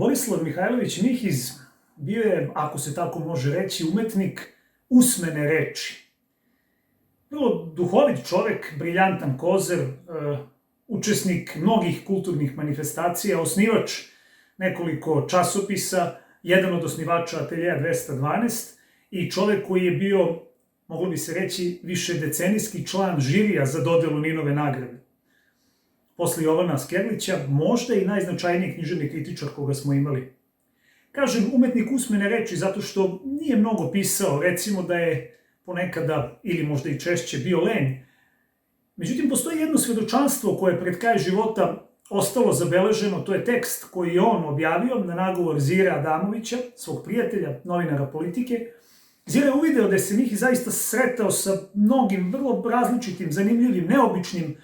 Borislav Mihajlović Mihiz bio je, ako se tako može reći, umetnik usmene reči. Vrlo duhovit čovek, briljantan kozer, učesnik mnogih kulturnih manifestacija, osnivač nekoliko časopisa, jedan od osnivača Ateljeja 212 i čovek koji je bio, moglo bi se reći, višedecenijski član žirija za dodelu Ninove nagrade. Posle Jovana Skerlića, možda i najznačajniji književni kritičar koga smo imali. Kažem umetnik usmene reči zato što nije mnogo pisao, recimo da je ponekada ili možda i češće bio lenj. Međutim, postoji jedno svedočanstvo koje je pred kraj života ostalo zabeleženo, to je tekst koji je on objavio na nagovor Zire Adamovića, svog prijatelja, novinara Politike. Zire je uvideo da se Mihiz zaista sretao sa mnogim vrlo različitim, zanimljivim, neobičnim,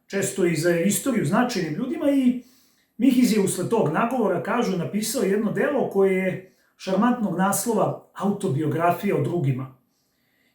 često i za istoriju značajnim ljudima i Mihiz je usled tog nagovora, kažu, napisao jedno delo koje je šarmantnog naslova Autobiografija o drugima.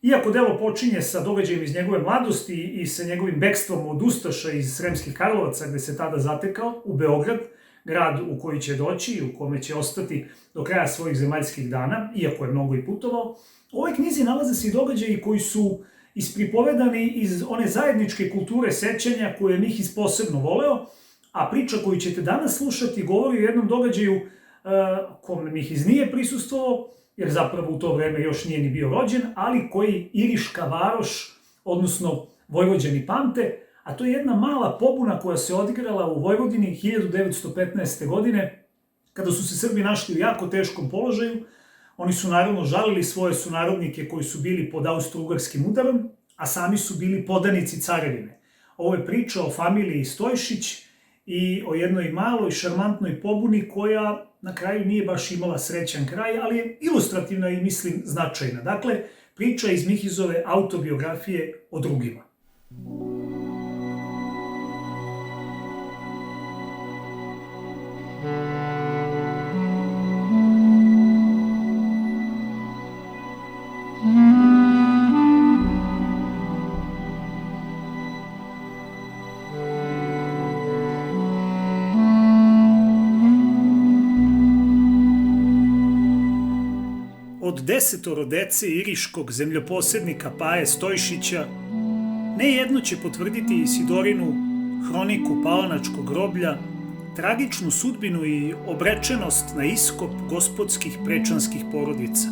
Iako delo počinje sa događajem iz njegove mladosti i sa njegovim bekstvom od ustaša iz Sremskih Karlovaca, gde se tada zatekao, u Beograd, grad u koji će doći i u kome će ostati do kraja svojih zemaljskih dana, iako je mnogo i putovao, u ovoj knjizi nalaze se i događaji koji su ispripovedani iz one zajedničke kulture sećanja koje je Mihiz posebno voleo, a priča koju ćete danas slušati govori o jednom događaju kome Mihiz nije prisustvovao, jer zapravo u to vreme još nije ni bio rođen, ali koji Iriška varoš, odnosno Vojvođani pamte, a to je jedna mala pobuna koja se odigrala u Vojvodini 1915. godine, kada su se Srbi našli u jako teškom položaju. Oni su naravno žalili svoje sunarodnike koji su bili pod austro-ugarskim udarom, a sami su bili podanici carevine. Ovo je priča o familiji Stojšić i o jednoj maloj šarmantnoj pobuni koja na kraju nije baš imala srećan kraj, ali je ilustrativna i mislim značajna. Dakle, priča iz Mihizove autobiografije o drugima. Od 10 dece iriškog zemljoposednika Paje Stojšića, nejedno će potvrditi Isidorinu hroniku Palanačkog groblja, tragičnu sudbinu i obrečenost na iskop gospodskih prečanskih porodica.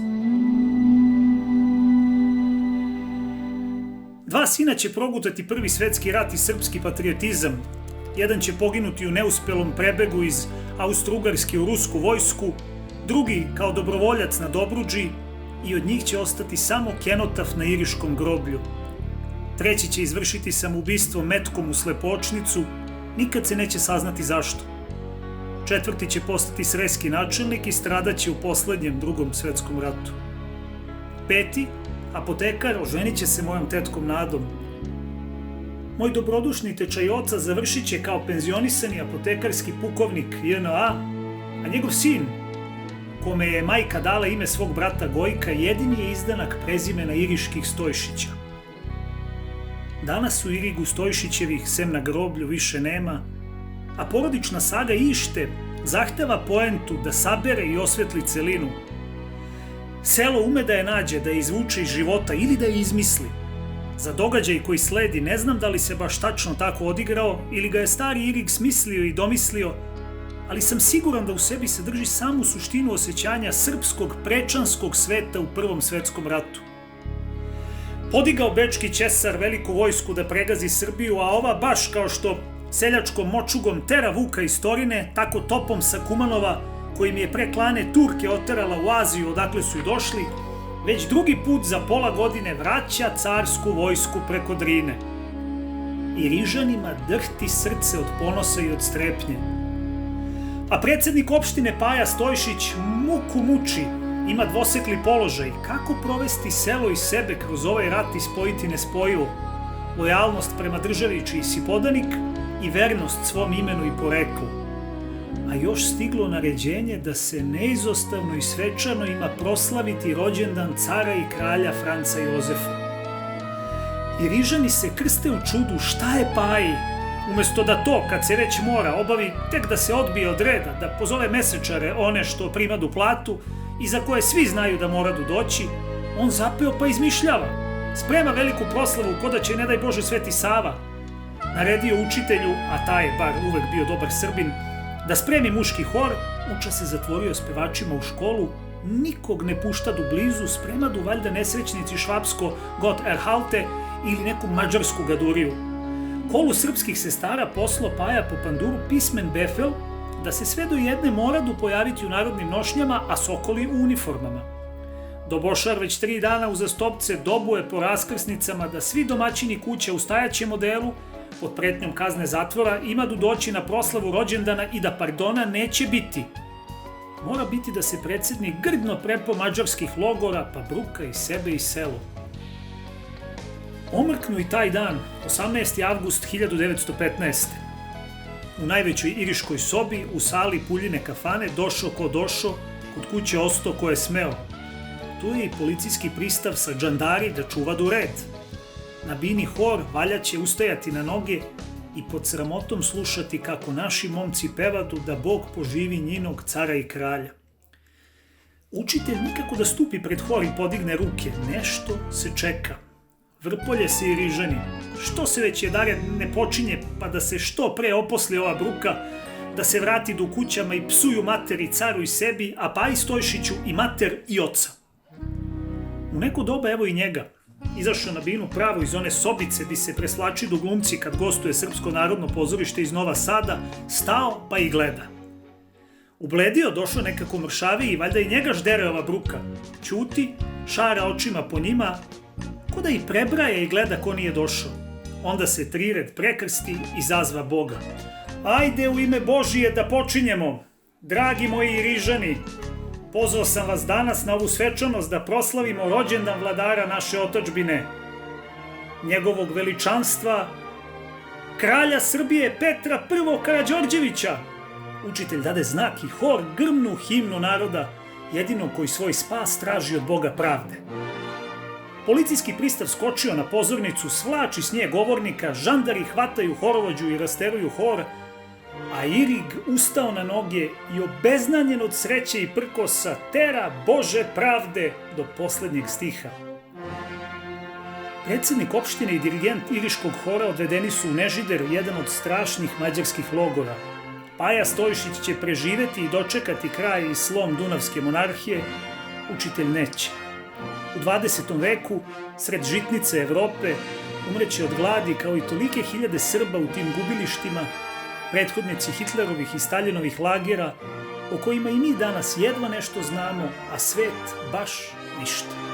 Dva sina će progutati Prvi svetski rat i srpski patriotizam. Jedan će poginuti u neuspelom prebegu iz Austro-Ugarske u rusku vojsku, drugi kao dobrovoljac na Dobruđi i od njih će ostati samo kenotaf na iriškom groblju. Treći će izvršiti samoubistvo metkom u slepočnicu, nikad se neće saznati zašto. Četvrti će postati sreski načelnik i stradaće u poslednjem Drugom svetskom ratu. Peti, apotekar, oženit će se mojom tetkom Nadom. Moj dobrodušni tečaj oca završit će kao penzionisani apotekarski pukovnik JNA, a njegov sin, kome je majka dala ime svog brata Gojka, jedini je izdanak prezimena iriških Stojšića. Danas u Irigu Stojšićevih, sem na groblju, više nema, a porodična saga Ište zahteva poentu da sabere i osvetli celinu. Selo ume da je nađe, da je izvuče iz života ili da je izmisli. Za događaj koji sledi ne znam da li se baš tačno tako odigrao ili ga je stari Irig smislio i domislio, ali sam siguran da u sebi sadrži samu suštinu osjećanja srpskog prečanskog sveta u Prvom svetskom ratu. Podigao bečki ćesar veliku vojsku da pregazi Srbiju, a ova baš kao što seljačkom močugom tera Vuka iz Torine, tako topom sa Kumanova, kojim je pre Klane Turke oterala u Aziju odakle su i došli, već drugi put za pola godine vraća carsku vojsku preko Drine. I Rižanima drhti srce od ponosa i od strepnje. A predsjednik opštine Paja Stojšić muku muči, ima dvosekli položaj. Kako provesti selo i sebe kroz ovaj rat i spojiti nespojivo? Lojalnost prema državi čiji si podanik i vernost svom imenu i poreklu. A još stiglo naređenje da se neizostavno i svečano ima proslaviti rođendan cara i kralja Franca Jozefa. I Rižani se krste u čudu šta je Paji, Umesto da to, kad se već mora, obavi tek da se odbije od reda, da pozove mesečare, one što primadu platu i za koje svi znaju da moraju doći, on zapeo pa izmišljava. Sprema veliku proslavu ko da će, ne daj Bože, Sveti Sava. Naredio učitelju, a taj je bar uvek bio dobar Srbin, da spremi muški hor, uča se zatvorio s pevačima u školu, nikog ne puštadu blizu, spremadu valjda nesrećnici švapsko Gott erhalte ili neku mađarsku gaduriju. Kolu srpskih sestara poslo Paja po panduru pismen befel da se sve do jedne moradu pojaviti u narodnim nošnjama, a sokoli u uniformama. Dobošar već 3 dana uzastopce dobuje po raskrsnicama da svi domaćini kuće u stajaćem modelu pod pretnjom kazne zatvora imadu doći na proslavu rođendana i da pardona neće biti. Mora biti da se predsjednik grdno prepo mađarskih logora pa bruka i sebe i selo. Omrknu i taj dan, 18. avgust 1915. U najvećoj iriškoj sobi, u sali Puljine kafane, došao ko došao, kod kuće ostao ko je smeo. Tu je i policijski pristav sa džandari da čuva do red. Na bini hor valja će ustajati na noge i pod sramotom slušati kako naši momci pevadu da Bog poživi njinog cara i kralja. Učitelj nikako da stupi pred hor i podigne ruke, nešto se čeka. Vrpolje se i rižani. Što se već jedare ne počinje, pa da se što pre oposli ova bruka, da se vrati do kućama i psuju mater i caru i sebi, a pa i Stojšiću i mater i oca. U neko doba evo i njega. Izašao na binu pravo iz one sobice gdje se preslači do glumci kad gostuje Srpsko narodno pozorište iz Nova Sada, stao pa i gleda. Ubledio, došao nekako mršaviji i valjda i njega ždere ova bruka. Ćuti, šara očima po njima, ko da i prebraje i gleda ko nije došao. Onda se trired prekrsti i zazva Boga. Ajde u ime Božije da počinjemo, dragi moji rižani. Pozvao sam vas danas na ovu svečanost da proslavimo rođendan vladara naše otadžbine, njegovog veličanstva, kralja Srbije Petra I. Karađorđevića. Učitelj dade znak i hor grmnu himnu naroda, jedino koji svoj spas traži od Boga pravde. Policijski pristav skočio na pozornicu, svlači s nje govornika, žandari hvataju horovođu i rasteruju hor, a Irig ustao na noge i obeznanjen od sreće i prkosa tera Bože pravde do poslednjeg stiha. Predsjednik opštine i dirigent iriškog hora odvedeni su u Nežider, jedan od strašnih mađarskih logora. Paja Stojšić će preživeti i dočekati kraj i slom Dunavske monarhije, učitelj neće. U 20. veku, sred žitnice Evrope, umreće od gladi kao i tolike hiljade Srba u tim gubilištima, prethodnici Hitlerovih i Staljinovih lagera, o kojima i mi danas jedva nešto znamo, a svet baš ništa.